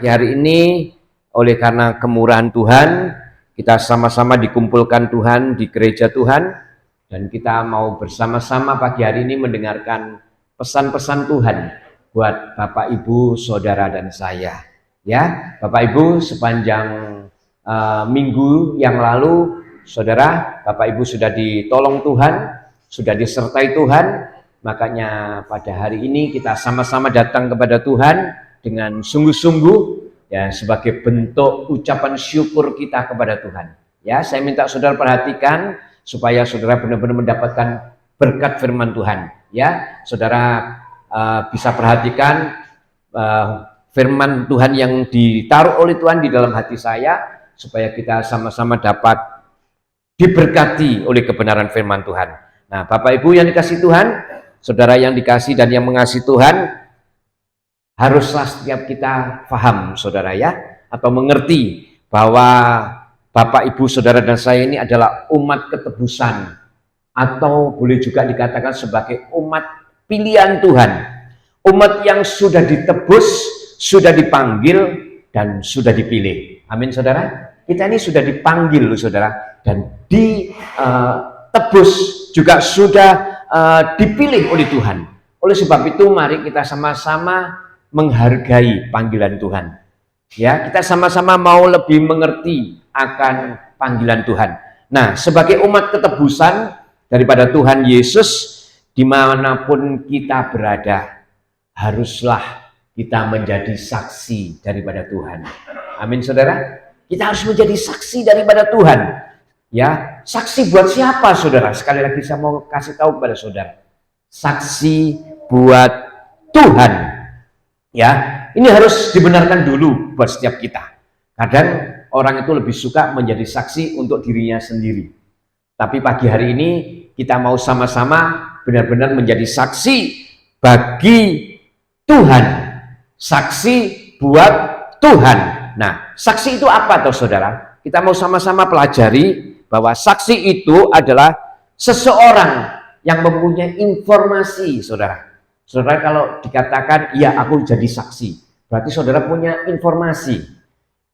Pagi hari ini oleh karena kemurahan Tuhan, kita sama-sama dikumpulkan Tuhan di gereja Tuhan, dan kita mau bersama-sama pagi hari ini mendengarkan pesan-pesan Tuhan buat Bapak Ibu, Saudara dan saya. Ya, Bapak Ibu, sepanjang minggu yang lalu, Saudara, Bapak Ibu sudah ditolong Tuhan, sudah disertai Tuhan, makanya pada hari ini kita sama-sama datang kepada Tuhan dengan sungguh-sungguh, ya, sebagai bentuk ucapan syukur kita kepada Tuhan. Ya, saya minta saudara perhatikan supaya saudara benar-benar mendapatkan berkat firman Tuhan. Ya, saudara bisa perhatikan firman Tuhan yang ditaruh oleh Tuhan di dalam hati saya, supaya kita sama-sama dapat diberkati oleh kebenaran firman Tuhan. Nah, Bapak Ibu yang dikasih Tuhan, saudara yang dikasih dan yang mengasihi Tuhan, haruslah setiap kita paham, saudara, ya, atau mengerti bahwa Bapak, Ibu, Saudara dan saya ini adalah umat ketebusan, atau boleh juga dikatakan sebagai umat pilihan Tuhan, umat yang sudah ditebus, sudah dipanggil, dan sudah dipilih. Amin, saudara. Kita ini sudah dipanggil, saudara, dan ditebus, juga sudah dipilih oleh Tuhan. Oleh sebab itu, mari kita sama-sama menghargai panggilan Tuhan. Ya, kita sama-sama mau lebih mengerti akan panggilan Tuhan. Nah, sebagai umat ketebusan daripada Tuhan Yesus, dimanapun kita berada, haruslah kita menjadi saksi daripada Tuhan. Amin, saudara. Kita harus menjadi saksi daripada Tuhan. Ya, saksi buat siapa, saudara? Sekali lagi saya mau kasih tahu kepada saudara, saksi buat Tuhan. Ya, ini harus dibenarkan dulu buat setiap kita. Kadang orang itu lebih suka menjadi saksi untuk dirinya sendiri. Tapi pagi hari ini kita mau sama-sama benar-benar menjadi saksi bagi Tuhan. Saksi buat Tuhan. Nah, saksi itu apa toh, saudara? Kita mau sama-sama pelajari bahwa saksi itu adalah seseorang yang mempunyai informasi, saudara. Saudara, kalau dikatakan, ya aku jadi saksi, berarti saudara punya informasi.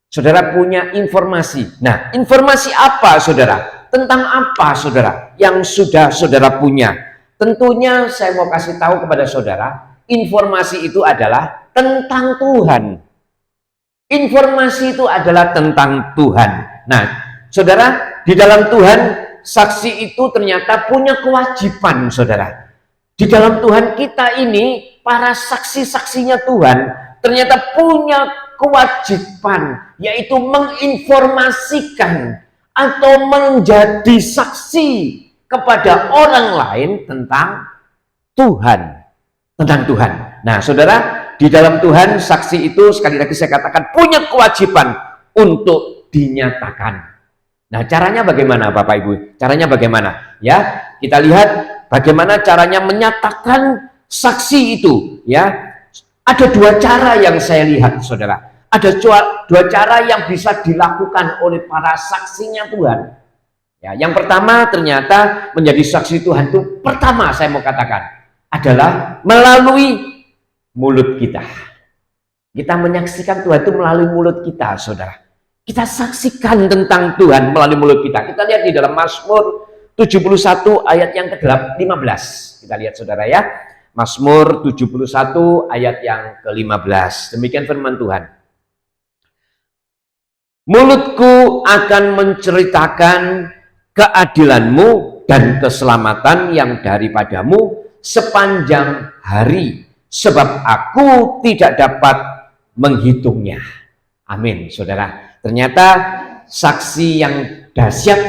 Saudara punya informasi. Nah, informasi apa, saudara? Tentang apa, saudara, yang sudah saudara punya? Tentunya saya mau kasih tahu kepada saudara, informasi itu adalah tentang Tuhan. Informasi itu adalah tentang Tuhan. Nah, saudara, di dalam Tuhan, saksi itu ternyata punya kewajiban, saudara. Di dalam Tuhan kita ini, para saksi-saksinya Tuhan ternyata punya kewajiban, yaitu menginformasikan atau menjadi saksi kepada orang lain tentang Tuhan. Tentang Tuhan. Nah, saudara, di dalam Tuhan, saksi itu sekali lagi saya katakan punya kewajiban untuk dinyatakan. Nah, caranya bagaimana, Bapak Ibu? Caranya bagaimana? Ya, kita lihat bagaimana caranya menyatakan saksi itu, ya. Ada dua cara yang saya lihat, saudara. Ada dua cara yang bisa dilakukan oleh para saksinya Tuhan. Ya, yang pertama ternyata menjadi saksi Tuhan itu, pertama saya mau katakan adalah melalui mulut kita. Kita menyaksikan Tuhan itu melalui mulut kita, saudara. Kita saksikan tentang Tuhan melalui mulut kita. Kita lihat di dalam Mazmur 71 ayat yang ke-15. Kita lihat, saudara, ya. Mazmur 71 ayat yang ke-15. Demikian firman Tuhan. Mulutku akan menceritakan keadilanmu dan keselamatan yang daripadamu sepanjang hari, sebab aku tidak dapat menghitungnya. Amin, saudara. Ternyata saksi yang dahsyat,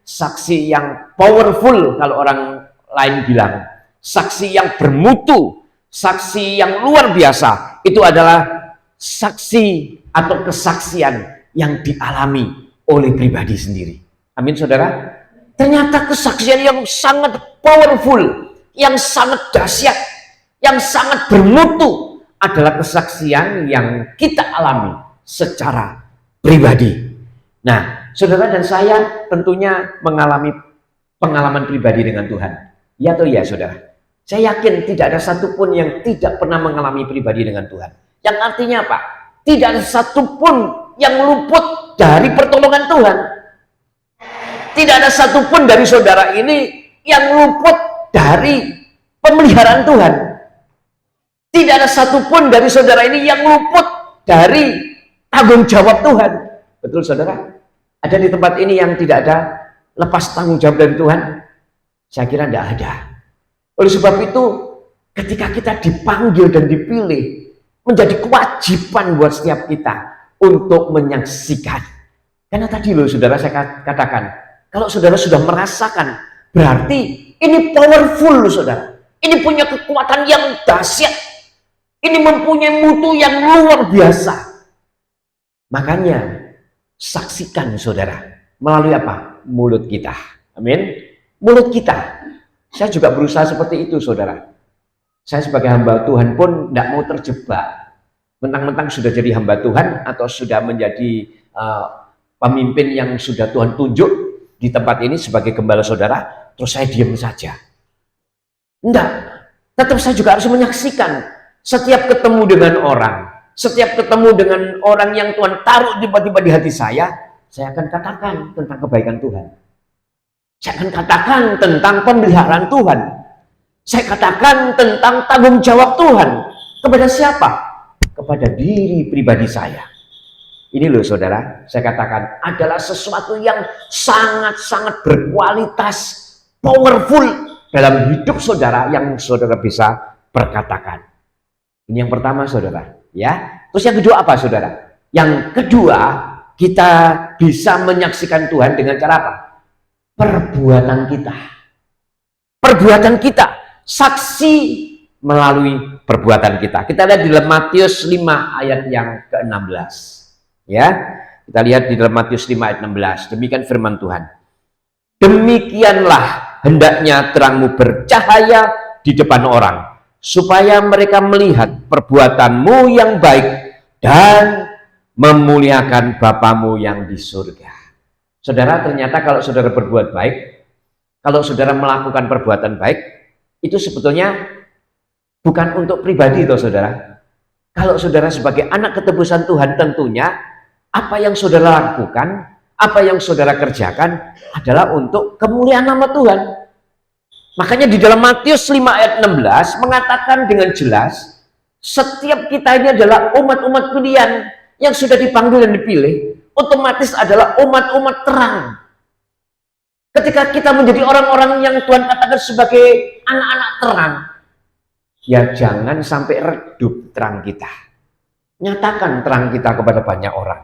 saksi yang powerful kalau orang lain bilang, saksi yang bermutu, saksi yang luar biasa, itu adalah saksi atau kesaksian yang dialami oleh pribadi sendiri. Amin, saudara. Ternyata kesaksian yang sangat powerful, yang sangat dahsyat, yang sangat bermutu adalah kesaksian yang kita alami secara pribadi. Nah, saudara dan saya tentunya mengalami pengalaman pribadi dengan Tuhan. Ya atau ya, saudara? Saya yakin tidak ada satupun yang tidak pernah mengalami pribadi dengan Tuhan. Yang artinya apa? Tidak ada satupun yang luput dari pertolongan Tuhan. Tidak ada satupun dari saudara ini yang luput dari pemeliharaan Tuhan. Tidak ada satupun dari saudara ini yang luput dari tanggung jawab Tuhan. Betul saudara? Ada di tempat ini yang tidak ada lepas tanggung jawab dari Tuhan? Saya kira tidak ada. Oleh sebab itu, ketika kita dipanggil dan dipilih, menjadi kewajiban buat setiap kita untuk menyaksikan. Karena tadi loh saudara saya katakan, kalau saudara sudah merasakan, berarti ini powerful loh saudara. Ini punya kekuatan yang dahsyat. Ini mempunyai mutu yang luar biasa. Makanya saksikan saudara melalui apa? Mulut kita. Amin. Mulut kita. Saya juga berusaha seperti itu saudara. Saya sebagai hamba Tuhan pun tidak mau terjebak. Mentang-mentang sudah jadi hamba Tuhan atau sudah menjadi pemimpin yang sudah Tuhan tunjuk di tempat ini sebagai gembala saudara, terus saya diam saja. Enggak. Tetap saya juga harus menyaksikan. Setiap ketemu dengan orang, setiap ketemu dengan orang yang Tuhan taruh tiba-tiba di hati saya akan katakan tentang kebaikan Tuhan. Saya akan katakan tentang pemeliharaan Tuhan. Saya katakan tentang tanggung jawab Tuhan. Kepada siapa? Kepada diri pribadi saya. Ini loh saudara, saya katakan adalah sesuatu yang sangat-sangat berkualitas, powerful dalam hidup saudara yang saudara bisa perkatakan. Ini yang pertama saudara, ya. Terus yang kedua apa saudara? Yang kedua, kita bisa menyaksikan Tuhan dengan cara apa? Perbuatan kita. Perbuatan kita, saksi melalui perbuatan kita. Kita lihat di dalam Matius 5 ayat yang ke-16. Ya. Kita lihat di dalam Matius 5 ayat 16. Demikian firman Tuhan. Demikianlah hendaknya terangmu bercahaya di depan orang, supaya mereka melihat perbuatanmu yang baik dan memuliakan Bapamu yang di surga. Saudara, ternyata kalau saudara berbuat baik, kalau saudara melakukan perbuatan baik, itu sebetulnya bukan untuk pribadi toh saudara. Kalau saudara sebagai anak ketebusan Tuhan, tentunya apa yang saudara lakukan, apa yang saudara kerjakan adalah untuk kemuliaan nama Tuhan. Makanya di dalam Matius 5 ayat 16 mengatakan dengan jelas, setiap kita ini adalah umat-umat pilihan yang sudah dipanggil dan dipilih, otomatis adalah umat-umat terang. Ketika kita menjadi orang-orang yang Tuhan katakan sebagai anak-anak terang, ya jangan sampai redup terang kita. Nyatakan terang kita kepada banyak orang.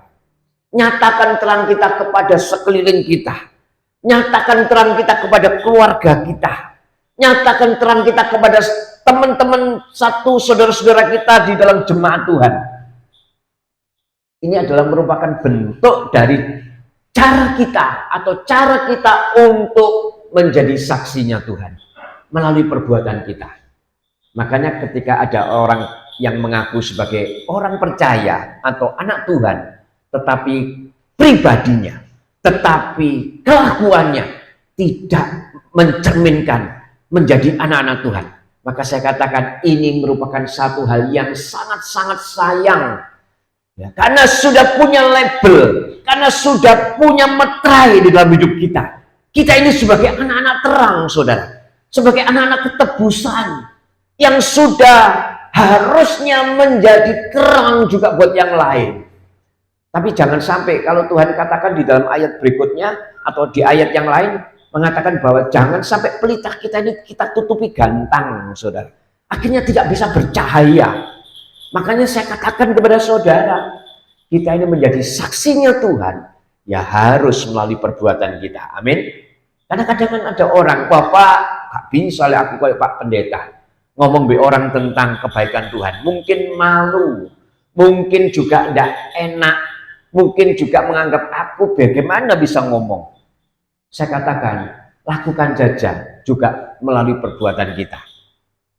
Nyatakan terang kita kepada sekeliling kita. Nyatakan terang kita kepada keluarga kita. Nyatakan terang kita kepada teman-teman satu saudara-saudara kita di dalam jemaat Tuhan. Ini adalah merupakan bentuk dari cara kita atau cara kita untuk menjadi saksinya Tuhan melalui perbuatan kita. Makanya ketika ada orang yang mengaku sebagai orang percaya atau anak Tuhan, tetapi pribadinya, tetapi kelakuannya tidak mencerminkan menjadi anak-anak Tuhan, maka saya katakan ini merupakan satu hal yang sangat-sangat sayang ya, karena sudah punya label, karena sudah punya meterai di dalam hidup kita. Kita ini sebagai anak-anak terang saudara, sebagai anak-anak ketebusan yang sudah harusnya menjadi terang juga buat yang lain. Tapi jangan sampai kalau Tuhan katakan di dalam ayat berikutnya atau di ayat yang lain mengatakan bahwa jangan sampai pelita kita ini kita tutupi gantang saudara, akhirnya tidak bisa bercahaya. Makanya saya katakan kepada saudara, kita ini menjadi saksinya Tuhan ya harus melalui perbuatan kita. Amin. Karena kadang ada orang, Bapak gak bisa aku kayak Pak Pendeta ngomong be orang tentang kebaikan Tuhan, mungkin malu, mungkin juga tidak enak, mungkin juga menganggap aku bagaimana bisa ngomong. Saya katakan, lakukan saja juga melalui perbuatan kita.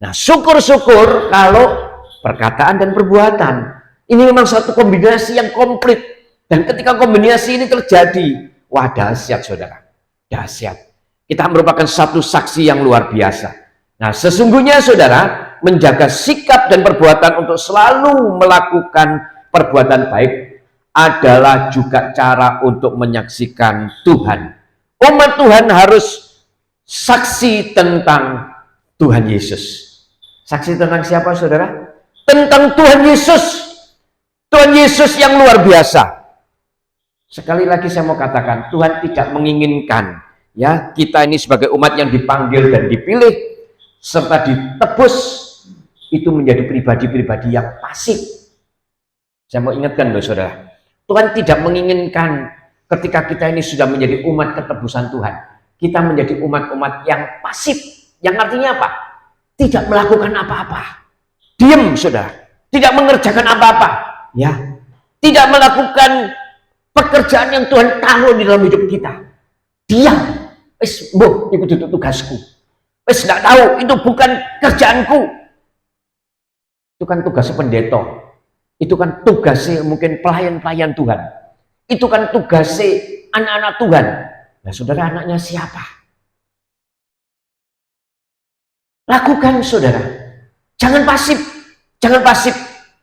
Nah, syukur-syukur kalau perkataan dan perbuatan ini memang satu kombinasi yang komplit. Dan ketika kombinasi ini terjadi, wah dahsyat saudara, dahsyat. Kita merupakan satu saksi yang luar biasa. Nah, sesungguhnya saudara menjaga sikap dan perbuatan untuk selalu melakukan perbuatan baik adalah juga cara untuk menyaksikan Tuhan. Umat Tuhan harus saksi tentang Tuhan Yesus. Saksi tentang siapa, saudara? Tentang Tuhan Yesus. Tuhan Yesus yang luar biasa. Sekali lagi saya mau katakan, Tuhan tidak menginginkan ya kita ini sebagai umat yang dipanggil dan dipilih serta ditebus itu menjadi pribadi-pribadi yang pasif. Saya mau ingatkan loh saudara, Tuhan tidak menginginkan ketika kita ini sudah menjadi umat ketebusan Tuhan, kita menjadi umat-umat yang pasif. Yang artinya apa? Tidak melakukan apa-apa. Diam saudara, tidak mengerjakan apa-apa. Ya, tidak melakukan pekerjaan yang Tuhan taruh di dalam hidup kita. Diam. Wes, boh, itu tugasku. Wes, nggak tahu, itu bukan kerjaanku. Itu kan tugas pendeta, itu kan tugasnya mungkin pelayan-pelayan Tuhan, itu kan tugasnya anak-anak Tuhan. Nah saudara, anaknya siapa? Lakukan saudara, jangan pasif, jangan pasif.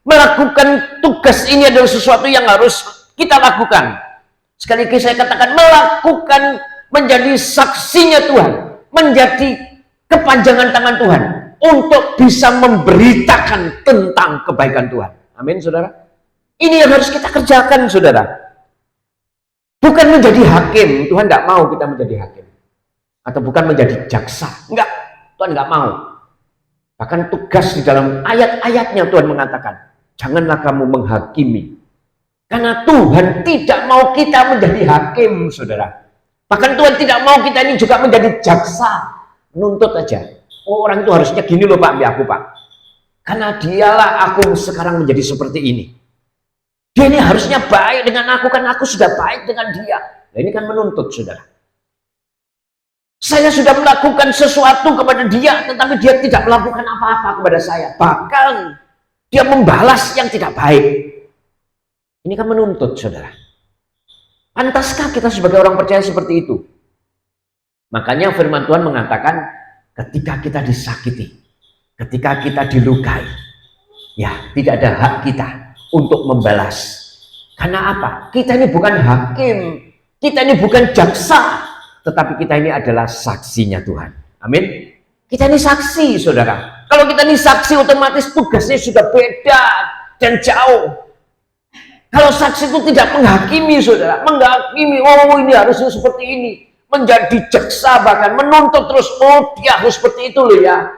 Melakukan tugas ini adalah sesuatu yang harus kita lakukan. Sekali lagi saya katakan, melakukan, menjadi saksinya Tuhan, menjadi kepanjangan tangan Tuhan untuk bisa memberitakan tentang kebaikan Tuhan. Amin, saudara. Ini yang harus kita kerjakan, saudara. Bukan menjadi hakim. Tuhan tidak mau kita menjadi hakim. Atau bukan menjadi jaksa. Enggak, Tuhan nggak mau. Bahkan tugas di dalam ayat-ayatnya Tuhan mengatakan, janganlah kamu menghakimi. Karena Tuhan tidak mau kita menjadi hakim, saudara. Bahkan Tuhan tidak mau kita ini juga menjadi jaksa. Nuntut aja. Oh, orang itu harusnya gini loh Pak, aku Pak. Karena dialah aku sekarang menjadi seperti ini. Dia ini harusnya baik dengan aku, karena aku sudah baik dengan dia. Nah, ini kan menuntut, saudara. Saya sudah melakukan sesuatu kepada dia, tetapi dia tidak melakukan apa-apa kepada saya. Bahkan dia membalas yang tidak baik. Ini kan menuntut, saudara. Pantaskah kita sebagai orang percaya seperti itu? Makanya firman Tuhan mengatakan, ketika kita disakiti, ketika kita dilukai, ya tidak ada hak kita untuk membalas. Karena apa? Kita ini bukan hakim, kita ini bukan jaksa, tetapi kita ini adalah saksinya Tuhan. Amin. Kita ini saksi, saudara. Kalau kita ini saksi, otomatis tugasnya sudah beda dan jauh. Kalau saksi itu tidak menghakimi, saudara, menghakimi, oh ini harusnya seperti ini, menjadi jaksa, bahkan menuntut terus, oh dia harus seperti itu loh ya,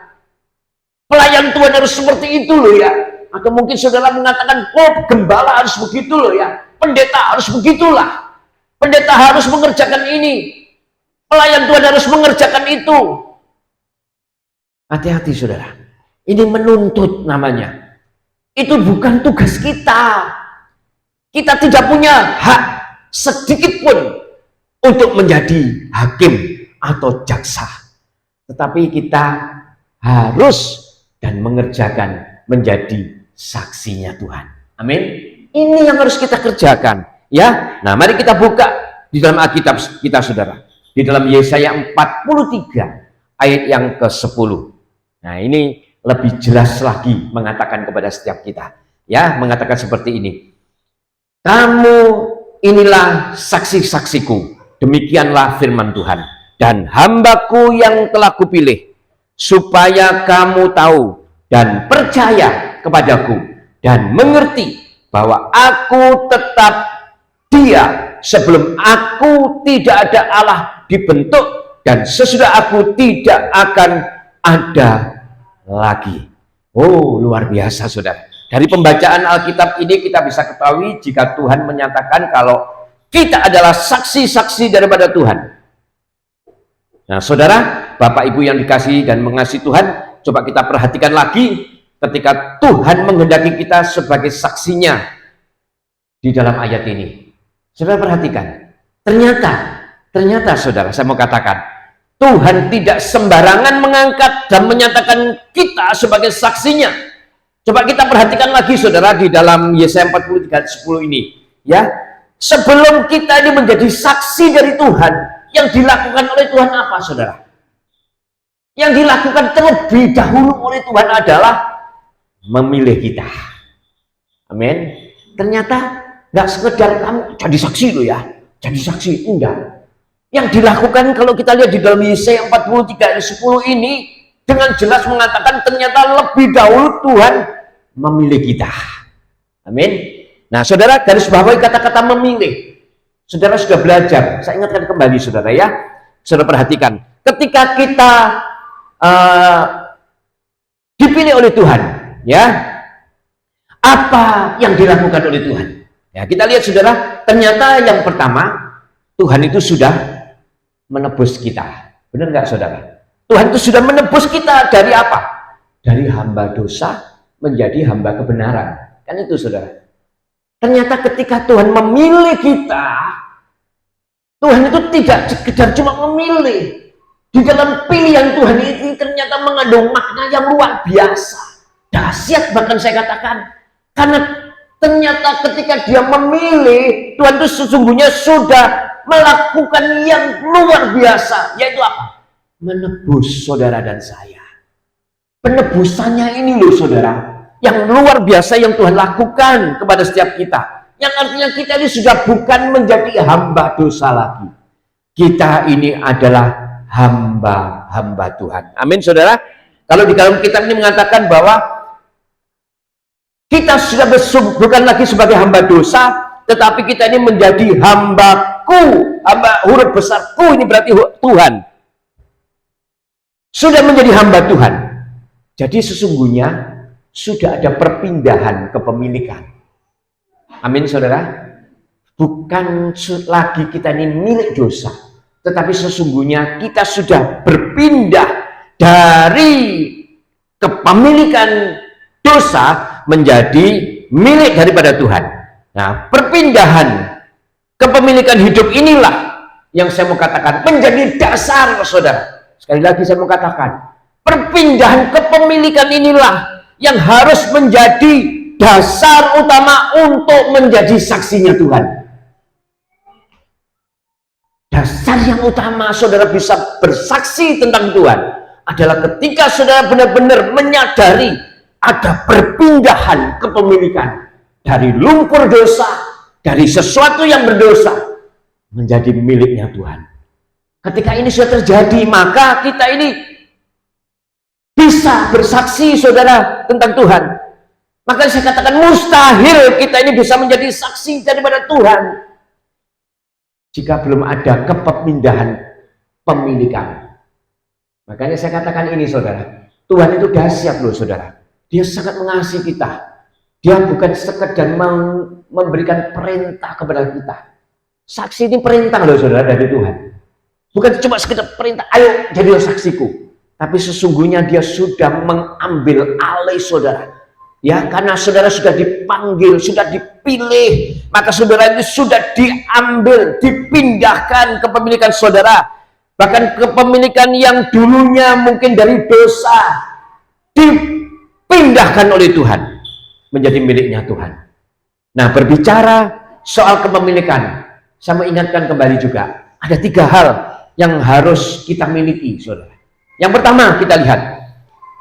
pelayan Tuhan harus seperti itu loh ya. Atau mungkin saudara mengatakan, oh gembala harus begitu loh ya, pendeta harus begitulah, pendeta harus mengerjakan ini, pelayan Tuhan harus mengerjakan itu. Hati-hati saudara, ini menuntut namanya. Itu bukan tugas kita. Kita tidak punya hak sedikit pun untuk menjadi hakim atau jaksa, tetapi kita harus dan mengerjakan menjadi saksinya Tuhan. Amin. Ini yang harus kita kerjakan, ya. Nah, mari kita buka di dalam Alkitab kita, saudara, di dalam Yesaya 43 ayat yang ke-10. Nah, ini lebih jelas lagi mengatakan kepada setiap kita, ya, mengatakan seperti ini. Kamu inilah saksi-saksiku, demikianlah firman Tuhan, dan hambaku yang telah kupilih, supaya kamu tahu dan percaya kepadaku, dan mengerti bahwa aku tetap Dia, sebelum aku tidak ada Allah dibentuk, dan sesudah aku tidak akan ada lagi. Oh, luar biasa saudara. Dari pembacaan Alkitab ini kita bisa ketahui jika Tuhan menyatakan kalau kita adalah saksi-saksi daripada Tuhan. Nah saudara, Bapak Ibu yang dikasihi dan mengasihi Tuhan, coba kita perhatikan lagi ketika Tuhan menghendaki kita sebagai saksinya di dalam ayat ini. Saudara perhatikan, ternyata saudara, saya mau katakan, Tuhan tidak sembarangan mengangkat dan menyatakan kita sebagai saksinya. Coba kita perhatikan lagi saudara di dalam Yesaya 43 ayat 10 ini, ya. Sebelum kita ini menjadi saksi dari Tuhan, yang dilakukan oleh Tuhan apa saudara? Yang dilakukan terlebih dahulu oleh Tuhan adalah memilih kita. Amin. Ternyata nggak sekedar kamu jadi saksi loh ya, jadi saksi, enggak. Yang dilakukan kalau kita lihat di dalam Yesaya 43 ayat 10 ini dengan jelas mengatakan ternyata lebih dahulu Tuhan memilih kita. Amin. Nah, saudara, garis bawahi kata-kata memilih. Saudara sudah belajar. Saya ingatkan kembali, saudara ya. Saudara perhatikan, ketika kita dipilih oleh Tuhan, ya, apa yang dilakukan oleh Tuhan? Ya, kita lihat, saudara, ternyata yang pertama Tuhan itu sudah menebus kita. Benar nggak, saudara? Tuhan itu sudah menebus kita dari apa? Dari hamba dosa menjadi hamba kebenaran. Kan itu, saudara. Ternyata ketika Tuhan memilih kita, Tuhan itu tidak sekedar cuma memilih. Di dalam pilihan Tuhan ini ternyata mengandung makna yang luar biasa. Dahsyat bahkan saya katakan. Karena ternyata ketika dia memilih, Tuhan itu sesungguhnya sudah melakukan yang luar biasa. Yaitu apa? Menebus saudara dan saya. Penebusannya ini loh, saudara, yang luar biasa yang Tuhan lakukan kepada setiap kita. Yang artinya kita ini sudah bukan menjadi hamba dosa lagi. Kita ini adalah hamba-hamba Tuhan. Amin, saudara. Kalau di dalam kitab ini mengatakan bahwa kita sudah bukan lagi sebagai hamba dosa, tetapi kita ini menjadi hambaku. Hamba huruf besar ku ini berarti Tuhan. Sudah menjadi hamba Tuhan. Jadi sesungguhnya sudah ada perpindahan kepemilikan. Amin, saudara. Bukan lagi kita ini milik dosa, tetapi sesungguhnya kita sudah berpindah dari kepemilikan dosa menjadi milik daripada Tuhan. Nah, perpindahan kepemilikan hidup inilah yang saya mau katakan menjadi dasar, saudara. Sekali lagi saya mau katakan, perpindahan kepemilikan inilah yang harus menjadi dasar utama untuk menjadi saksinya Tuhan. Dasar yang utama saudara bisa bersaksi tentang Tuhan adalah ketika saudara benar-benar menyadari ada perpindahan kepemilikan dari lumpur dosa, dari sesuatu yang berdosa menjadi miliknya Tuhan. Ketika ini sudah terjadi, maka kita ini bisa bersaksi, saudara, tentang Tuhan. Maka saya katakan mustahil kita ini bisa menjadi saksi daripada Tuhan jika belum ada kepindahan pemilikan. Makanya saya katakan ini, saudara, Tuhan itu dahsyat loh, saudara. Dia sangat mengasihi kita. Dia bukan sekedar memberikan perintah kepada kita. Saksi ini perintah loh, saudara, dari Tuhan. Bukan cuma sekedar perintah, ayo jadilah saksiku. Tapi sesungguhnya dia sudah mengambil alih, saudara. Ya, karena saudara sudah dipanggil, sudah dipilih, maka saudara itu sudah diambil, dipindahkan kepemilikan saudara. Bahkan kepemilikan yang dulunya mungkin dari dosa, dipindahkan oleh Tuhan menjadi miliknya Tuhan. Nah, berbicara soal kepemilikan, saya mau ingatkan kembali juga, ada 3 hal yang harus kita miliki, saudara. Yang pertama, kita lihat,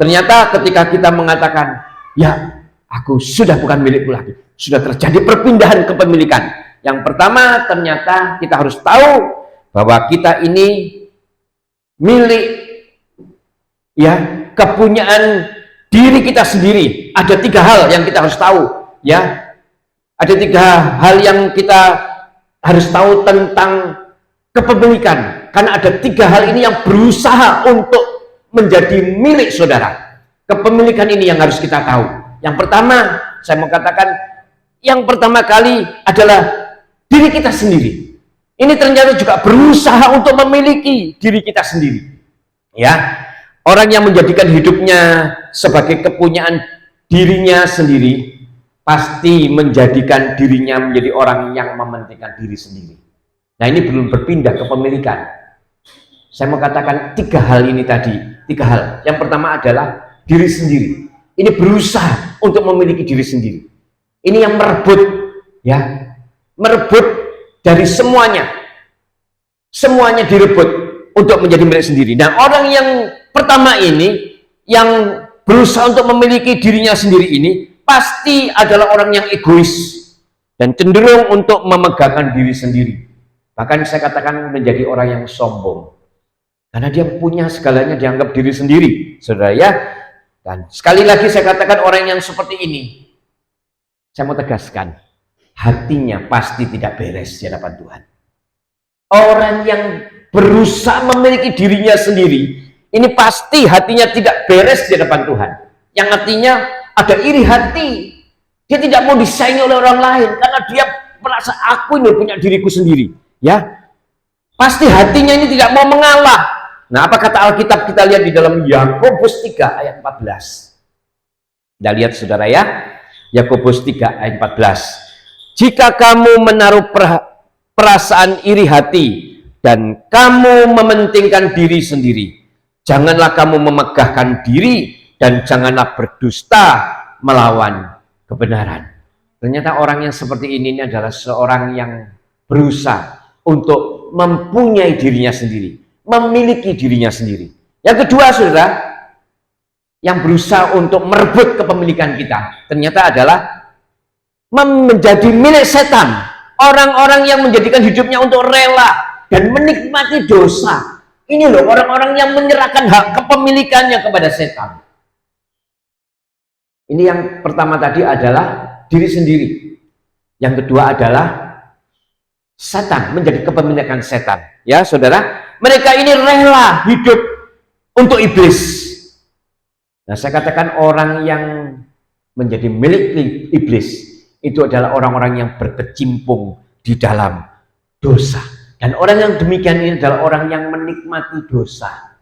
ternyata ketika kita mengatakan, ya, aku sudah bukan milikku lagi, sudah terjadi perpindahan kepemilikan. Yang pertama, ternyata kita harus tahu bahwa kita ini milik, ya, kepunyaan diri kita sendiri. Ada 3 hal yang kita harus tahu, ya. Ada 3 hal yang kita harus tahu tentang kepemilikan. Karena ada 3 hal ini yang berusaha untuk menjadi milik saudara. Kepemilikan ini yang harus kita tahu. Yang pertama, saya mau katakan, yang pertama kali adalah diri kita sendiri. Ini ternyata juga berusaha untuk memiliki diri kita sendiri. Ya, orang yang menjadikan hidupnya sebagai kepunyaan dirinya sendiri, pasti menjadikan dirinya menjadi orang yang mementingkan diri sendiri. Nah, ini belum berpindah kepemilikan. Saya mau katakan 3 hal ini tadi, 3 hal. Yang pertama adalah diri sendiri. Ini berusaha untuk memiliki diri sendiri. Ini yang merebut, ya, merebut dari semuanya. Semuanya direbut untuk menjadi milik sendiri. Nah, orang yang pertama ini, yang berusaha untuk memiliki dirinya sendiri ini, pasti adalah orang yang egois. dan cenderung untuk memegahkan diri sendiri. Bahkan saya katakan menjadi orang yang sombong. Karena dia punya segalanya, dianggap diri sendiri, saudara ya. Dan sekali lagi saya katakan orang yang seperti ini, saya mau tegaskan, hatinya pasti tidak beres di hadapan Tuhan. Orang yang berusaha memiliki dirinya sendiri, ini pasti hatinya tidak beres di hadapan Tuhan. Yang artinya ada iri hati. Dia tidak mau disaingi oleh orang lain karena dia merasa aku ini punya diriku sendiri. Ya, pasti hatinya ini tidak mau mengalah. Nah, apa kata Alkitab kita lihat di dalam Yakobus 3 ayat 14. Kita lihat saudara ya, Yakobus 3 ayat 14. Jika kamu menaruh perasaan iri hati dan kamu mementingkan diri sendiri, janganlah kamu memegahkan diri dan janganlah berdusta melawan kebenaran. Ternyata orang yang seperti ini adalah seorang yang berusaha untuk mempunyai dirinya sendiri, memiliki dirinya sendiri. Yang kedua, saudara, yang berusaha untuk merebut kepemilikan kita, ternyata adalah menjadi milik setan. Orang-orang yang menjadikan hidupnya untuk rela dan menikmati dosa. Ini loh orang-orang yang menyerahkan hak kepemilikannya kepada setan. Ini yang pertama tadi adalah diri sendiri. Yang kedua adalah setan, menjadi kepemilikan setan. Ya, saudara, mereka ini rela hidup untuk iblis. Nah, saya katakan orang yang menjadi milik iblis itu adalah orang-orang yang berkecimpung di dalam dosa. Dan orang yang demikian ini adalah orang yang menikmati dosa.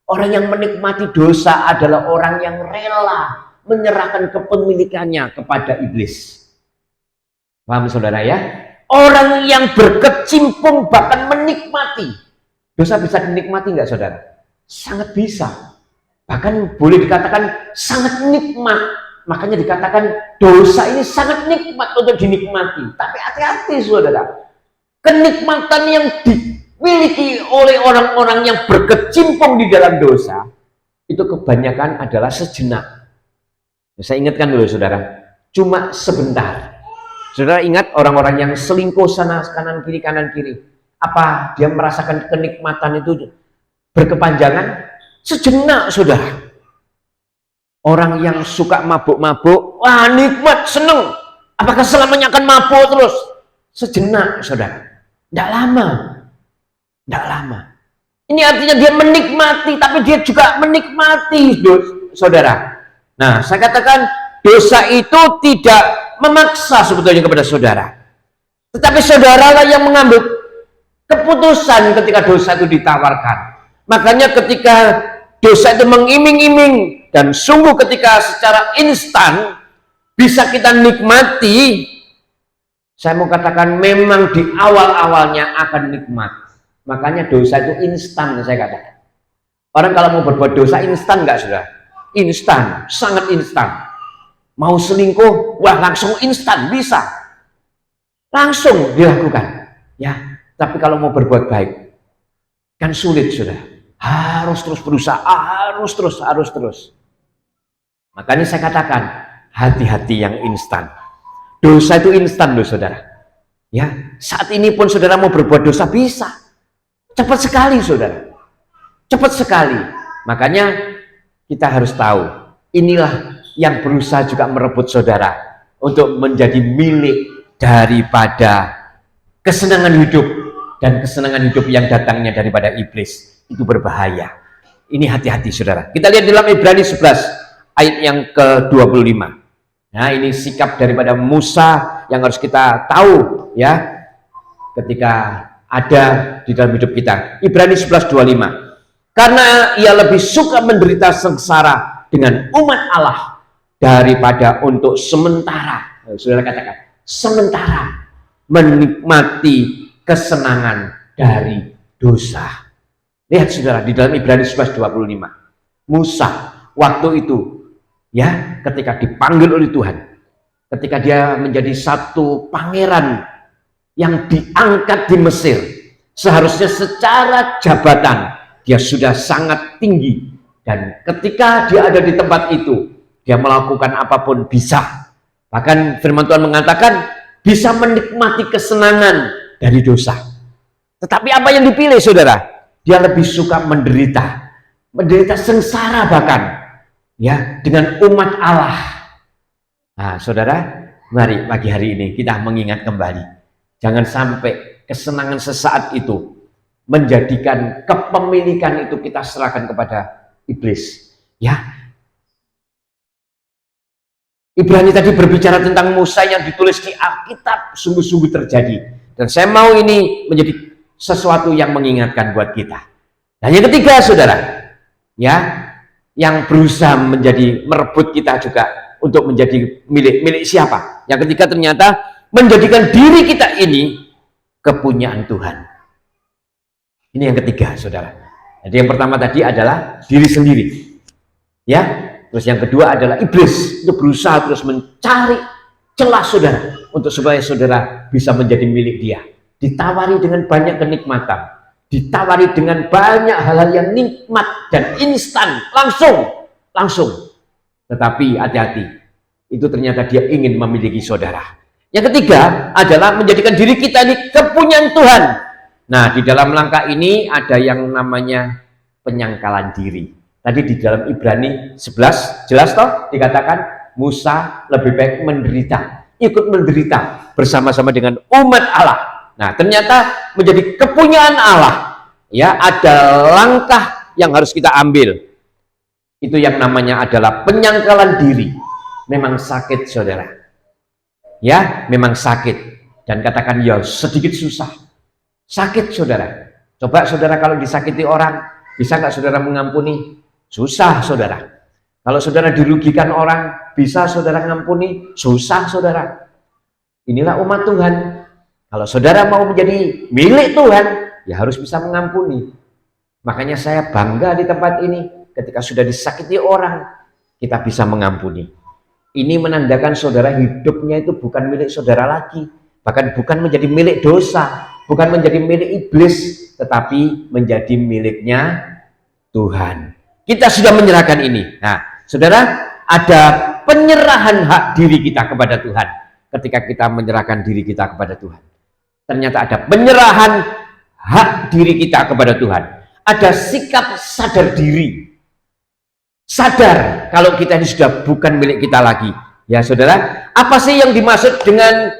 Orang yang menikmati dosa adalah orang yang rela menyerahkan kepemilikannya kepada iblis. Paham saudara ya? Orang yang berkecimpung bahkan menikmati. Dosa bisa dinikmati nggak saudara? Sangat bisa. Bahkan boleh dikatakan sangat nikmat. Makanya dikatakan dosa ini sangat nikmat untuk dinikmati. Tapi hati-hati saudara. Kenikmatan yang dimiliki oleh orang-orang yang berkecimpung di dalam dosa, itu kebanyakan adalah sejenak. Saya ingatkan dulu saudara, cuma sebentar. Saudara ingat orang-orang yang selingkuh sana kanan kiri, apa dia merasakan kenikmatan itu berkepanjangan? Sejenak saudara. Orang yang suka mabuk-mabuk, wah nikmat, seneng. Apakah selamanya akan mabuk terus? Sejenak saudara. Tidak lama. Tidak lama. Ini artinya dia menikmati, tapi dia juga menikmati saudara. Nah, saya katakan dosa itu tidak memaksa sebetulnya kepada saudara. Tetapi saudaralah yang mengambil keputusan ketika dosa itu ditawarkan. Makanya ketika dosa itu mengiming-iming dan sungguh ketika secara instan bisa kita nikmati, saya mau katakan memang di awal-awalnya akan nikmat. Makanya dosa itu instan, saya katakan. Orang kalau mau berbuat dosa instan enggak saudara? Instan, sangat instan. Mau selingkuh, wah langsung instan, bisa. Langsung dilakukan. Ya, tapi kalau mau berbuat baik, kan sulit saudara. Harus terus berusaha, harus terus. Makanya saya katakan, hati-hati yang instan. Dosa itu instan loh saudara. Ya, saat ini pun saudara mau berbuat dosa bisa. Cepat sekali saudara. Cepat sekali. Makanya kita harus tahu, inilah yang berusaha juga merebut saudara untuk menjadi milik daripada kesenangan hidup, dan kesenangan hidup yang datangnya daripada iblis. Itu berbahaya. Ini hati-hati saudara. Kita lihat dalam Ibrani 11 ayat yang ke-25. Nah, ini sikap daripada Musa yang harus kita tahu ya ketika ada di dalam hidup kita. Ibrani 11:25. Karena ia lebih suka menderita sengsara dengan umat Allah daripada untuk sementara, saudara katakan, sementara menikmati kesenangan dari dosa. Lihat saudara, di dalam Ibrani 11:25. Musa waktu itu ya, ketika dipanggil oleh Tuhan, ketika dia menjadi satu pangeran yang diangkat di Mesir, seharusnya secara jabatan dia sudah sangat tinggi, dan ketika dia ada di tempat itu, dia melakukan apapun bisa. Bahkan firman Tuhan mengatakan bisa menikmati kesenangan dari dosa. Tetapi apa yang dipilih, saudara? Dia lebih suka menderita sengsara bahkan, ya, dengan umat Allah. Nah, saudara, mari pagi hari ini kita mengingat kembali, jangan sampai kesenangan sesaat itu menjadikan kepemilikan itu kita serahkan kepada iblis. Ya, Ibrani tadi berbicara tentang Musa yang ditulis di Alkitab sungguh-sungguh terjadi, dan saya mau ini menjadi sesuatu yang mengingatkan buat kita. Dan yang ketiga, saudara, ya, yang berusaha merebut kita juga untuk menjadi milik siapa? Yang ketiga ternyata menjadikan diri kita ini kepunyaan Tuhan. Ini yang ketiga, saudara. Jadi yang pertama tadi adalah diri sendiri, ya. Terus yang kedua adalah iblis, itu berusaha terus mencari celah saudara untuk supaya saudara bisa menjadi milik dia. Ditawari dengan banyak kenikmatan, ditawari dengan banyak hal-hal yang nikmat dan instan, langsung. Tetapi hati-hati, itu ternyata dia ingin memiliki saudara. Yang ketiga adalah menjadikan diri kita ini kepunyaan Tuhan. Nah, di dalam langkah ini ada yang namanya penyangkalan diri. Tadi di dalam Ibrani 11 jelas toh dikatakan Musa lebih baik ikut menderita bersama-sama dengan umat Allah. Nah, ternyata menjadi kepunyaan Allah, ya, ada langkah yang harus kita ambil. Itu yang namanya adalah penyangkalan diri. Memang sakit, saudara. Ya, memang sakit. Dan katakan ya sedikit susah. Sakit, saudara. Coba saudara kalau disakiti orang, bisa nggak saudara mengampuni? Susah, saudara. Kalau saudara dirugikan orang, bisa saudara mengampuni? Susah, saudara. Inilah umat Tuhan. Kalau saudara mau menjadi milik Tuhan, ya harus bisa mengampuni. Makanya saya bangga di tempat ini, ketika sudah disakiti orang, kita bisa mengampuni. Ini menandakan saudara hidupnya itu bukan milik saudara lagi, bahkan bukan menjadi milik dosa, bukan menjadi milik iblis, tetapi menjadi miliknya Tuhan. Kita sudah menyerahkan ini. Nah, saudara, ada penyerahan hak diri kita kepada Tuhan ketika kita menyerahkan diri kita kepada Tuhan. Ternyata ada penyerahan hak diri kita kepada Tuhan. Ada sikap sadar diri. Sadar kalau kita ini sudah bukan milik kita lagi. Ya, saudara, apa sih yang dimaksud dengan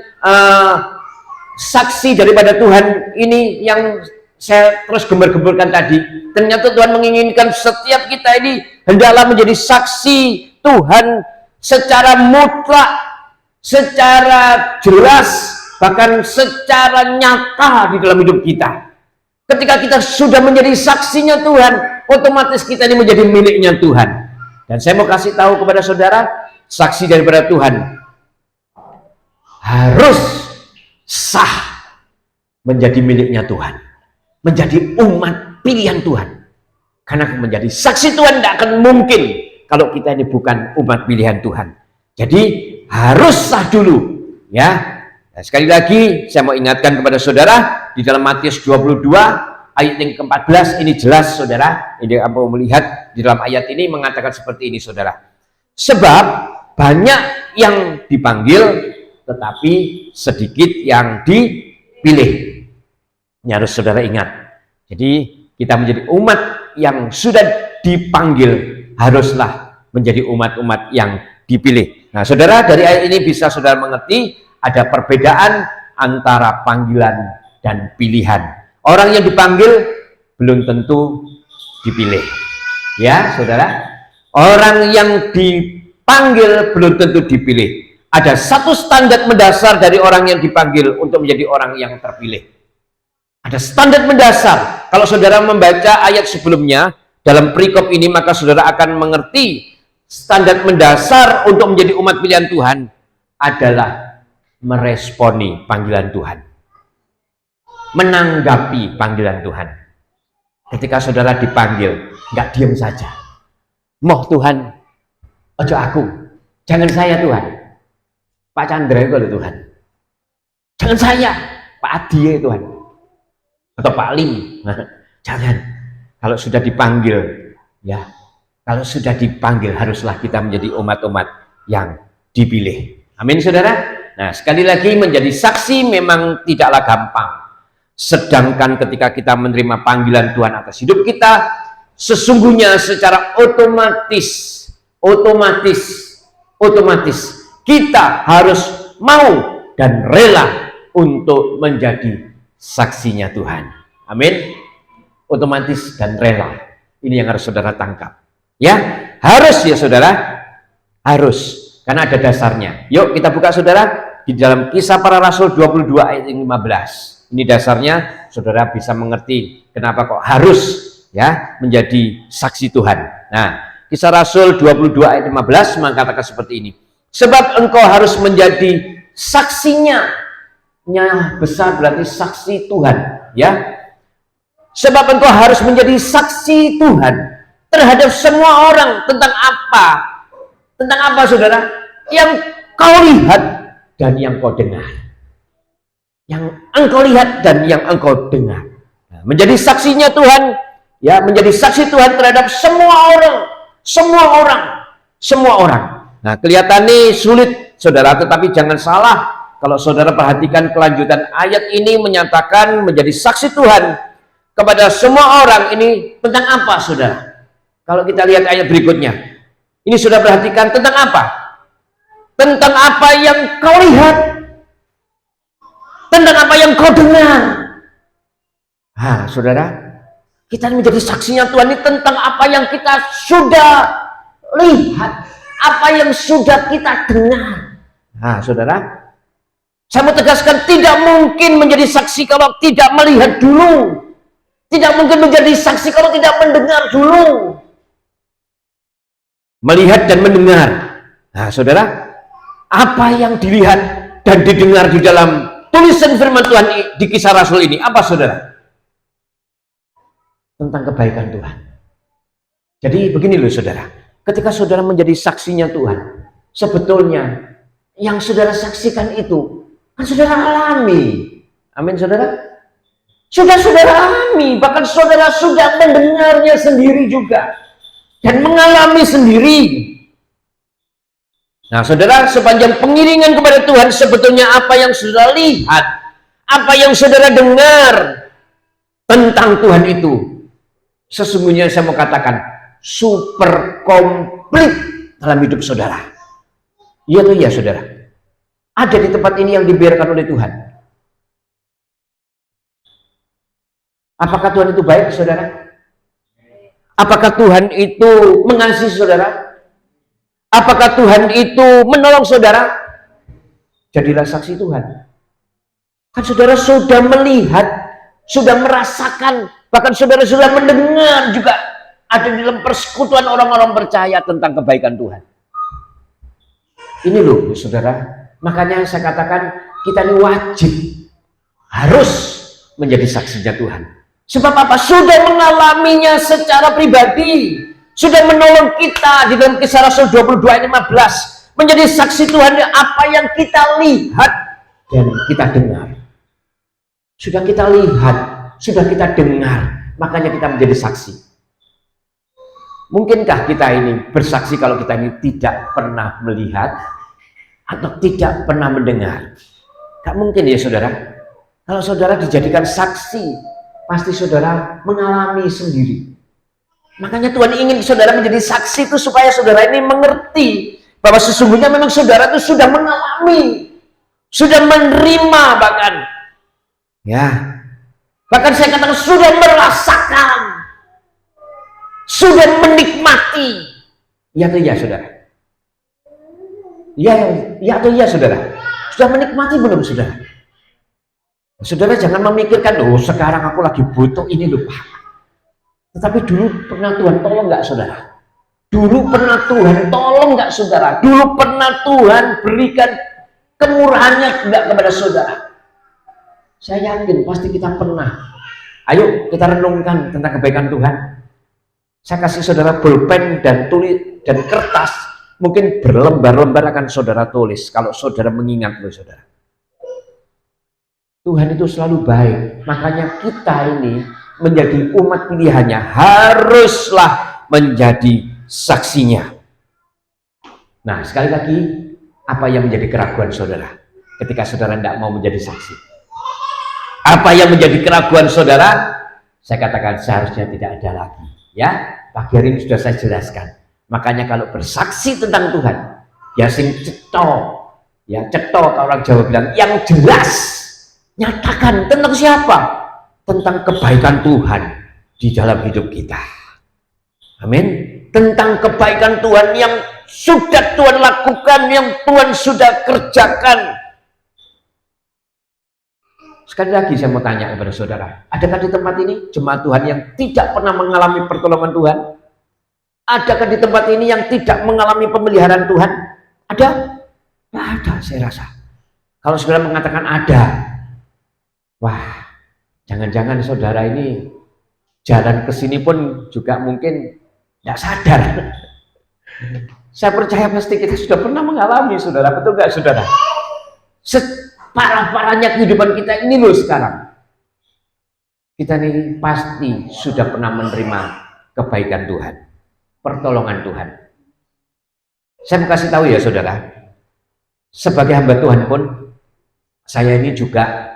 saksi daripada Tuhan ini yang saya terus gembar-gemburkan tadi? Ternyata Tuhan menginginkan setiap kita ini hendaklah menjadi saksi Tuhan secara mutlak, secara jelas, bahkan secara nyata di dalam hidup kita. Ketika kita sudah menjadi saksinya Tuhan, otomatis kita ini menjadi miliknya Tuhan. Dan saya mau kasih tahu kepada saudara, saksi daripada Tuhan harus sah menjadi miliknya Tuhan, menjadi umat pilihan Tuhan. Karena menjadi saksi Tuhan tidak akan mungkin kalau kita ini bukan umat pilihan Tuhan. Jadi harus sah dulu, ya. Nah, sekali lagi saya mau ingatkan kepada saudara, di dalam Matius 22 ayat yang ke-14 ini jelas, saudara. Ini apa melihat di dalam ayat ini mengatakan seperti ini, saudara. Sebab banyak yang dipanggil tetapi sedikit yang dipilih. Ini harus saudara ingat. Jadi kita menjadi umat yang sudah dipanggil, haruslah menjadi umat-umat yang dipilih. Nah, saudara, dari ayat ini bisa saudara mengerti ada perbedaan antara panggilan dan pilihan. Orang yang dipanggil belum tentu dipilih. Ya, saudara. Orang yang dipanggil belum tentu dipilih. Ada satu standar mendasar dari orang yang dipanggil untuk menjadi orang yang terpilih. Ada standar mendasar. Kalau saudara membaca ayat sebelumnya dalam perikop ini, maka saudara akan mengerti standar mendasar untuk menjadi umat pilihan Tuhan adalah meresponi panggilan Tuhan, menanggapi panggilan Tuhan. Ketika saudara dipanggil, nggak diam saja. Moh Tuhan, ojo aku, jangan saya Tuhan. Pak Chandra itu loh Tuhan. Jangan saya, Pak Adi ya Tuhan. Atau Pak Lim. Jangan. Kalau sudah dipanggil, ya, kalau sudah dipanggil haruslah kita menjadi umat-umat yang dipilih. Amin, saudara. Nah, sekali lagi menjadi saksi memang tidaklah gampang. Sedangkan ketika kita menerima panggilan Tuhan atas hidup kita, sesungguhnya secara otomatis kita harus mau dan rela untuk menjadi saksinya Tuhan. Amin. Otomatis dan rela. Ini yang harus saudara tangkap. Ya, harus ya saudara. Harus. Karena ada dasarnya. Yuk kita buka saudara di dalam Kisah Para Rasul 22 ayat 15. Ini dasarnya saudara bisa mengerti kenapa kok harus ya menjadi saksi Tuhan. Nah, Kisah Rasul 22 ayat 15 mengatakan seperti ini. Sebab engkau harus menjadi saksinya. Nya besar berarti saksi Tuhan, ya. Sebab engkau harus menjadi saksi Tuhan terhadap semua orang tentang apa? Tentang apa saudara? Yang kau lihat dan yang kau dengar. Yang engkau lihat dan yang engkau dengar. Nah, menjadi saksinya Tuhan, ya, menjadi saksi Tuhan terhadap semua orang. Nah, kelihatannya sulit saudara, tetapi jangan salah. Kalau saudara perhatikan kelanjutan ayat ini menyatakan menjadi saksi Tuhan kepada semua orang. Ini tentang apa saudara? Kalau kita lihat ayat berikutnya, ini sudah perhatikan tentang apa? Tentang apa yang kau lihat, tentang apa yang kau dengar. Nah saudara, kita menjadi saksinya Tuhan ini tentang apa yang kita sudah lihat, apa yang sudah kita dengar. Nah saudara, saya mau tegaskan, tidak mungkin menjadi saksi kalau tidak melihat dulu. Tidak mungkin menjadi saksi kalau tidak mendengar dulu. Melihat dan mendengar. Nah saudara, apa yang dilihat dan didengar di dalam tulisan firman Tuhan di Kisah Rasul ini, apa saudara? Tentang kebaikan Tuhan. Jadi begini loh saudara, ketika saudara menjadi saksinya Tuhan, sebetulnya yang saudara saksikan itu kan saudara alami. Amin saudara. Sudah saudara alami, bahkan saudara sudah mendengarnya sendiri juga dan mengalami sendiri. Nah saudara, sepanjang pengiringan kepada Tuhan, sebetulnya apa yang saudara lihat, apa yang saudara dengar tentang Tuhan itu, sesungguhnya saya mau katakan super komplit dalam hidup saudara. Iya tuh ya saudara, ada di tempat ini yang dibiarkan oleh Tuhan. Apakah Tuhan itu baik saudara? Apakah Tuhan itu mengasihi saudara? Apakah Tuhan itu menolong saudara? Jadilah saksi Tuhan. Kan saudara sudah melihat, sudah merasakan, bahkan saudara sudah mendengar juga ada di dalam persekutuan orang-orang percaya tentang kebaikan Tuhan. Ini loh saudara, makanya saya katakan kita ini wajib harus menjadi saksinya Tuhan. Sebab apa? Sudah mengalaminya secara pribadi, sudah menolong kita di dalam Kisah Rasul 22 ayat 15 menjadi saksi Tuhan apa yang kita lihat dan kita dengar. Sudah kita lihat, sudah kita dengar, makanya kita menjadi saksi. Mungkinkah kita ini bersaksi kalau kita ini tidak pernah melihat atau tidak pernah mendengar? Gak mungkin ya saudara. Kalau saudara dijadikan saksi, pasti saudara mengalami sendiri. Makanya Tuhan ingin saudara menjadi saksi itu supaya saudara ini mengerti bahwa sesungguhnya memang saudara itu sudah mengalami, sudah menerima, bahkan saya katakan sudah merasakan, sudah menikmati. Ya atau ya saudara? Ya atau ya saudara? Sudah menikmati belum saudara? Saudara jangan memikirkan, oh sekarang aku lagi butuh ini loh Pak. Tetapi dulu pernah Tuhan tolong nggak saudara? Dulu pernah Tuhan tolong nggak saudara? Dulu pernah Tuhan berikan kemurahannya nggak kepada saudara? Saya yakin pasti kita pernah. Ayo kita renungkan tentang kebaikan Tuhan. Saya kasih saudara pulpen dan tulis dan kertas, mungkin berlembar-lembar akan saudara tulis kalau saudara mengingat loh saudara. Tuhan itu selalu baik, makanya kita ini menjadi umat pilihannya haruslah menjadi saksinya. Nah sekali lagi, apa yang menjadi keraguan saudara? ketika saudara tidak mau menjadi saksi? Apa yang menjadi keraguan saudara? Saya katakan seharusnya tidak ada lagi. Ya, pagi hari ini sudah saya jelaskan. Makanya kalau bersaksi tentang Tuhan, ya sing cetho, ya cetho kalau orang Jawa bilang, yang jelas, nyatakan tentang siapa? Tentang kebaikan Tuhan di dalam hidup kita. Amin. Tentang kebaikan Tuhan yang sudah Tuhan lakukan, yang Tuhan sudah kerjakan. Sekali lagi saya mau tanya kepada saudara, adakah di tempat ini jemaat Tuhan yang tidak pernah mengalami pertolongan Tuhan? Adakah di tempat ini yang tidak mengalami pemeliharaan Tuhan? Ada? Tidak ada, saya rasa. Kalau saudara mengatakan ada, wah, jangan-jangan saudara ini jalan ke sini pun juga mungkin tidak sadar. Saya percaya pasti kita sudah pernah mengalami, saudara. Betul nggak, saudara? Parah-parahnya kehidupan kita ini loh sekarang. Kita ini pasti sudah pernah menerima kebaikan Tuhan, pertolongan Tuhan. Saya mau kasih tahu ya saudara, sebagai hamba Tuhan pun, saya ini juga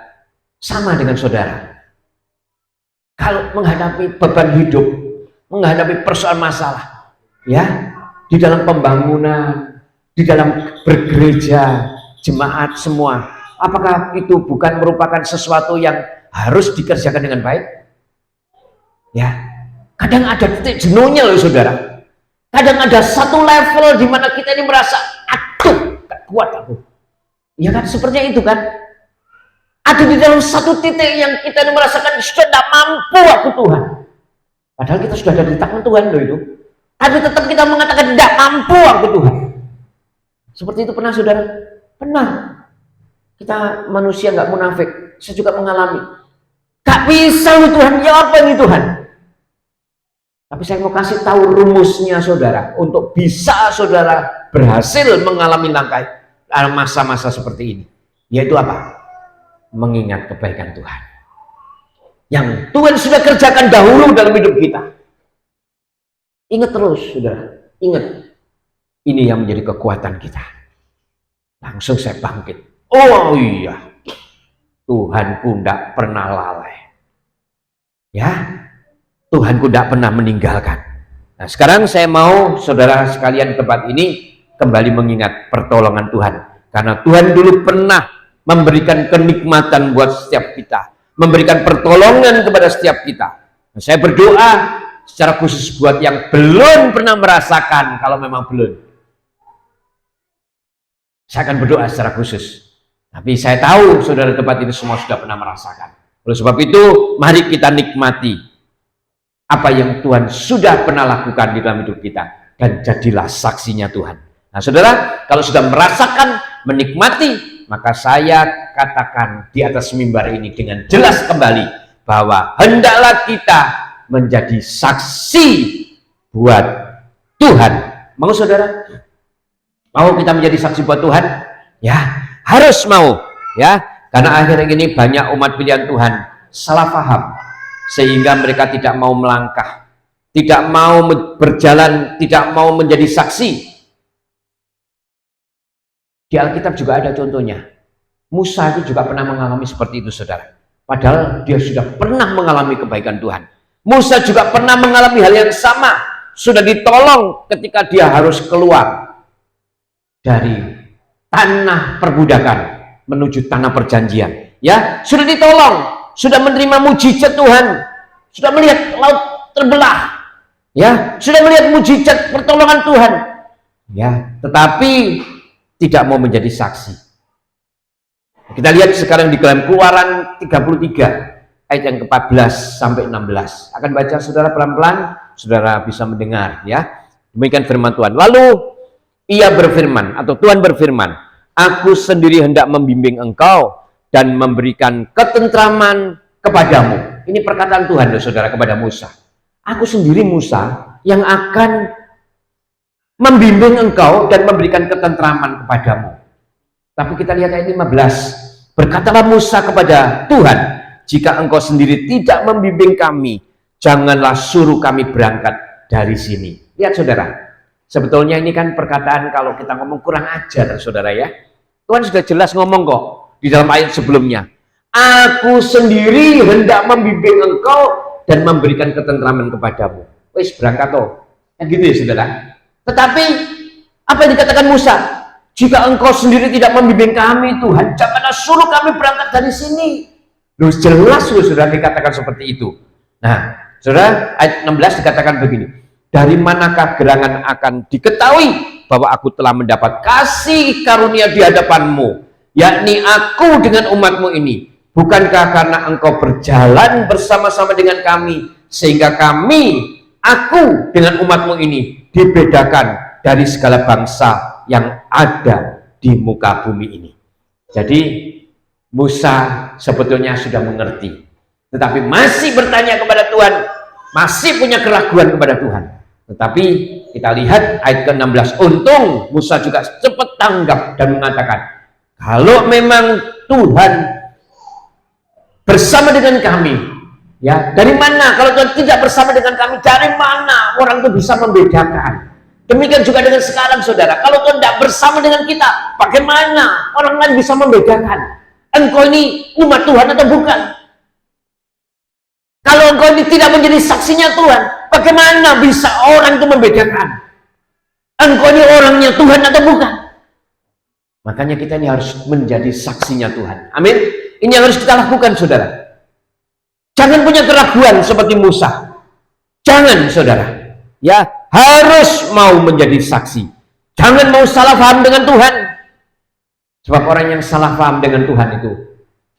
sama dengan saudara. Kalau menghadapi beban hidup, menghadapi persoalan masalah, ya, di dalam pembangunan, di dalam bergereja, jemaat semua, apakah itu bukan merupakan sesuatu yang harus dikerjakan dengan baik? Ya, kadang ada titik jenuhnya loh saudara. Kadang ada satu level di mana kita ini merasa, aduh, gak kuat aku. Ya kan, sepertinya itu kan. Ada di dalam satu titik yang kita ini merasakan sudah tidak mampu aku Tuhan. Padahal kita sudah ada di tangan Tuhan loh itu. Tapi tetap kita mengatakan tidak mampu aku Tuhan. Seperti itu pernah saudara? Pernah. Kita manusia nggak munafik, saya juga mengalami. Gak bisa loh Tuhan, ya apa ini Tuhan? Tapi saya mau kasih tahu rumusnya saudara, untuk bisa saudara berhasil mengalami langkah masa-masa seperti ini. Yaitu apa? Mengingat kebaikan Tuhan. Yang Tuhan sudah kerjakan dahulu dalam hidup kita. Ingat terus saudara, ingat. Ini yang menjadi kekuatan kita. Langsung saya bangkit. Oh iya, Tuhanku tidak pernah lalai. Ya, Tuhanku tidak pernah meninggalkan. Nah sekarang saya mau saudara sekalian di tempat ini kembali mengingat pertolongan Tuhan. Karena Tuhan dulu pernah memberikan kenikmatan buat setiap kita. Memberikan pertolongan kepada setiap kita. Nah, saya berdoa secara khusus buat yang belum pernah merasakan, kalau memang belum. Saya akan berdoa secara khusus. Tapi saya tahu saudara tempat ini semua sudah pernah merasakan. Oleh sebab itu, mari kita nikmati apa yang Tuhan sudah pernah lakukan di dalam hidup kita. Dan jadilah saksinya Tuhan. Nah saudara, kalau sudah merasakan, menikmati, maka saya katakan di atas mimbar ini dengan jelas kembali, bahwa hendaklah kita menjadi saksi buat Tuhan. Mau saudara? Mau kita menjadi saksi buat Tuhan? Ya, harus mau, ya, karena akhirnya ini banyak umat pilihan Tuhan salah paham sehingga mereka tidak mau melangkah, tidak mau berjalan, tidak mau menjadi saksi. Di Alkitab juga ada contohnya. Musa itu juga pernah mengalami seperti itu saudara, padahal dia sudah pernah mengalami kebaikan Tuhan. Musa juga pernah mengalami hal yang sama, sudah ditolong ketika dia harus keluar dari tanah perbudakan menuju tanah perjanjian, ya, sudah ditolong, sudah menerima mujizat Tuhan, sudah melihat laut terbelah, ya, sudah melihat mujizat pertolongan Tuhan, ya, tetapi tidak mau menjadi saksi. Kita lihat sekarang di dalam Keluaran 33 ayat yang ke-14 sampai 16. Akan baca saudara pelan-pelan, saudara bisa mendengar, ya. Demikian firman Tuhan. Lalu ia berfirman, atau Tuhan berfirman, aku sendiri hendak membimbing engkau dan memberikan ketentraman kepadamu. Ini perkataan Tuhan loh saudara kepada Musa. Aku sendiri Musa yang akan membimbing engkau dan memberikan ketentraman kepadamu. Tapi kita lihat ayat 15. Berkatalah Musa kepada Tuhan, jika engkau sendiri tidak membimbing kami, janganlah suruh kami berangkat dari sini. Lihat saudara. Sebetulnya ini kan perkataan kalau kita ngomong kurang ajar saudara ya. Tuhan sudah jelas ngomong kok di dalam ayat sebelumnya. Aku sendiri hendak membimbing engkau dan memberikan ketentraman kepadamu. Wis berangkat toh. Kan gitu ya saudara. Tetapi apa yang dikatakan Musa? Jika engkau sendiri tidak membimbing kami Tuhan, janganlah suruh kami berangkat dari sini. Loh jelas loh saudara dikatakan seperti itu. Nah saudara ayat 16 dikatakan begini. Dari manakah gerangan akan diketahui bahwa aku telah mendapat kasih karunia di hadapanmu, yakni aku dengan umatmu ini? Bukankah karena engkau berjalan bersama-sama dengan kami, sehingga aku dengan umatmu ini dibedakan dari segala bangsa yang ada di muka bumi ini. Jadi Musa sebetulnya sudah mengerti, tetapi masih bertanya kepada Tuhan, masih punya keraguan kepada Tuhan. Tetapi kita lihat ayat ke-16, untung Musa juga cepat tanggap dan mengatakan, kalau memang Tuhan bersama dengan kami, ya dari mana? Kalau Tuhan tidak bersama dengan kami, dari mana orang itu bisa membedakan? Demikian juga dengan sekarang saudara, kalau Tuhan tidak bersama dengan kita, bagaimana orang lain bisa membedakan engkau ini umat Tuhan atau bukan? Kalau engkau ini tidak menjadi saksinya Tuhan, bagaimana bisa orang itu membedakan engkau ini orangnya Tuhan atau bukan? Makanya kita ini harus menjadi saksinya Tuhan. Amin. Ini yang harus kita lakukan saudara. Jangan punya keraguan seperti Musa. Jangan saudara. Ya, harus mau menjadi saksi. Jangan mau salah paham dengan Tuhan. Sebab orang yang salah paham dengan Tuhan itu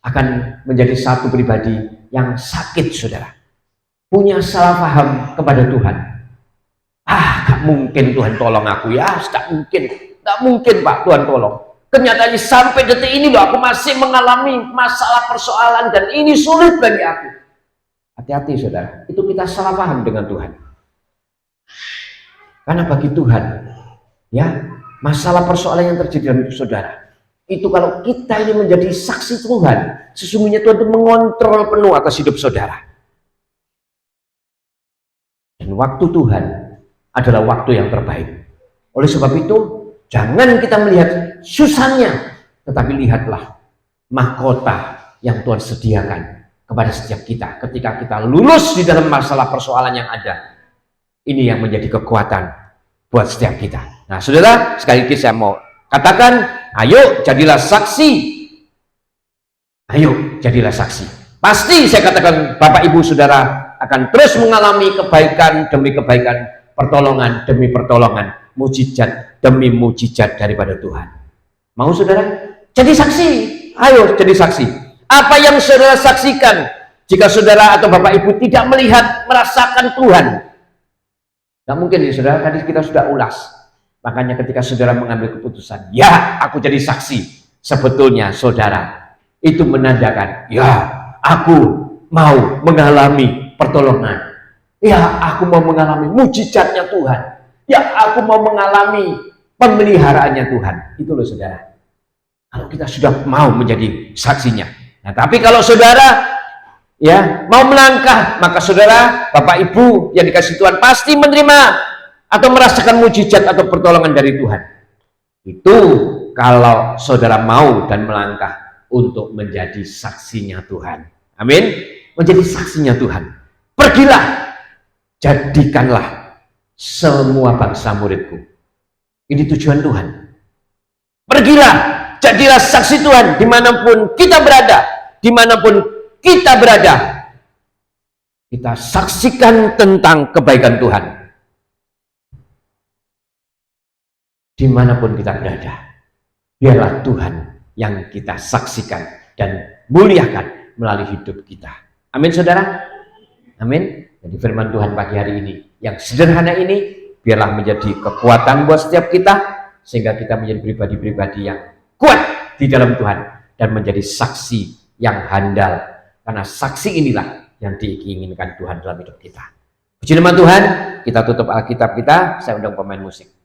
akan menjadi satu pribadi yang sakit saudara. Punya salah paham kepada Tuhan. Gak mungkin Tuhan tolong aku ya, gak mungkin Pak Tuhan tolong. Kenyataannya sampai detik ini loh aku masih mengalami masalah persoalan dan ini sulit bagi aku. Hati-hati saudara, itu kita salah paham dengan Tuhan. Karena bagi Tuhan, ya masalah persoalan yang terjadi dalam hidup saudara, itu kalau kita ini menjadi saksi Tuhan, sesungguhnya Tuhan itu mengontrol penuh atas hidup saudara. Dan waktu Tuhan adalah waktu yang terbaik. Oleh sebab itu, jangan kita melihat susahnya, tetapi lihatlah mahkota yang Tuhan sediakan kepada setiap kita ketika kita lulus di dalam masalah persoalan yang ada. Ini yang menjadi kekuatan buat setiap kita. Nah saudara, sekali lagi saya mau katakan, ayo jadilah saksi. Ayo jadilah saksi. Pasti saya katakan Bapak Ibu Saudara akan terus mengalami kebaikan demi kebaikan, pertolongan demi pertolongan, mujizat demi mujizat daripada Tuhan. Mau saudara? Jadi saksi. Ayo jadi saksi. Apa yang saudara saksikan jika saudara atau Bapak Ibu tidak melihat, merasakan Tuhan? Gak mungkin ya saudara, tadi kita sudah ulas. Makanya ketika saudara mengambil keputusan, ya aku jadi saksi, sebetulnya saudara itu menandakan, ya aku mau mengalami pertolongan, ya aku mau mengalami mujizatnya Tuhan, ya aku mau mengalami pemeliharaannya Tuhan. Itu loh saudara, kalau kita sudah mau menjadi saksinya. Nah tapi kalau saudara ya mau melangkah, maka saudara, Bapak Ibu yang dikasih Tuhan pasti menerima atau merasakan mujizat atau pertolongan dari Tuhan. Itu kalau saudara mau dan melangkah untuk menjadi saksinya Tuhan. Amin. Menjadi saksinya Tuhan. Pergilah, jadikanlah semua bangsa muridku. Ini tujuan Tuhan. Pergilah, jadilah saksi Tuhan dimanapun kita berada, dimanapun kita berada, kita saksikan tentang kebaikan Tuhan dimanapun kita berada. Biarlah Tuhan yang kita saksikan dan muliakan melalui hidup kita. Amin saudara. Amin. Jadi firman Tuhan pagi hari ini yang sederhana ini biarlah menjadi kekuatan buat setiap kita, sehingga kita menjadi pribadi-pribadi yang kuat di dalam Tuhan dan menjadi saksi yang handal. Karena saksi inilah yang diinginkan Tuhan dalam hidup kita. Puji nama Tuhan, kita tutup Alkitab kita. Saya undang pemain musik.